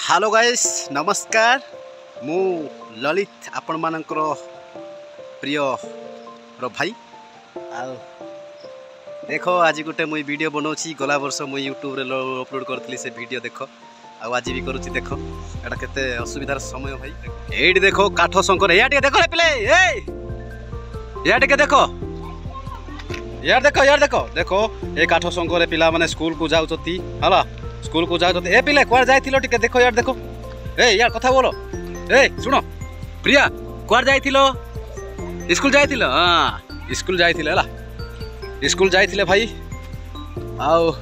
Hello guys नमस्कार मु ललित आपण मानकर प्रिय भाई आ देखो आज गोटे मुई वीडियो बनाऊँ गला वर्ष मुई यूट्यूब रे अपलोड करती से वीडियो देख आज भी करुँच देख एटा केते असुविधार समय भाई एडी देखो काठ शंकर या देखो पिले या देखो यार देखो ए काठ शंकर पिला माने स्कूल को जाउछती हला स्कूल को जाउछती ए पिले कुआर जाइथिलो टिके देखो यार देखो ए यार कथा बोलो ए सुनो प्रिया कुआर जाइथिलो स्कूल जाइथिलो हां स्कूल जाइथिले हला स्कूल जाइथिले भाई आउ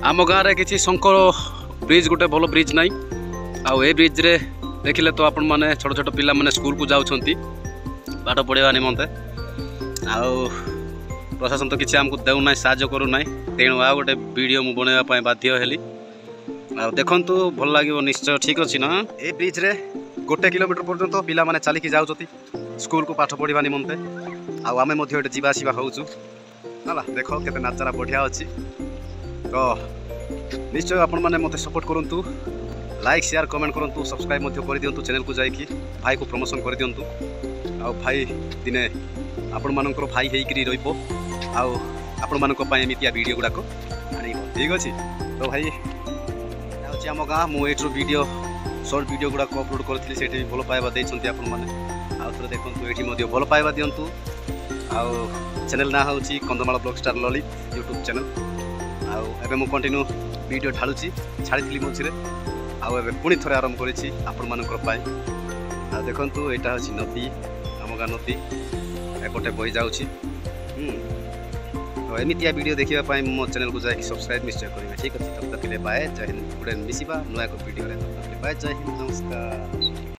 आम गाँव रे किछि शंकर ब्रिज गोटे भलो ब्रिज नाई आउ ए ब्रिज रे देखिले तो आपण माने छोट छोट पिला माने स्कूल को जाउछंती पाठ पढ़ेवा निमंते आउ प्रशासन तो किसी आमको देना साहय करूना तेणु आ गोटे वीडियो मु बनवाई बाध्य हेली देखु भल लगे निश्चय ठीक अच्छे ना ए ब्रिज रे 1 किलोमीटर पर्यंत पिला माने चलिकी जाउछती स्कूल को पाठ पढ़ा निमंते आमे जावा आसवा होचु है देख केते नाचारा बढ़िया अच्छी तो निश्चय आपण मैंने मत सपोर्ट करूँ लाइक शेयर कमेंट करूँ सब्सक्राइब कर दिंतु चैनल को जाइए भाई को प्रमोशन कर दिंतु आ भाई दिने आपण मानकर भाई होकर रहिबो आउ आपण मानक पय एमितिया वीडियो गुडाक आनी ठीक अछि तो भाई आछि हम गाँ मुझे वीडियो शॉर्ट वीडियो गुडाक अपलोड करथि सेठी भी भल पाइबा दैछंती आपण माने आउ थोड़े देखंतु एठी मध्ये भल पाइबा दियंतु आउ चैनल ना होछि Kandhamal blog star Lalit YouTube channel आउ एबे मु कंटिन्यू वीडियो ढालुछि छाड़ीथिली मझिरे आउ एबे पुणी थोड़े आरंभ करिछि आपण मानकर पय आ देखंतु एटा होछि नदी हम गाँ नदी एपटे बही जाउछि तो एमितिया वीडियो देखिए मो चैनल को जाकि सब्सक्राइब निश्चय करेंगे ठीक अच्छे तब तक के लिए बाय जय हिंद पुणे मिसिबा नुआ को वीडियो तब तक के लिए बाय जय हिंद नमस्कार।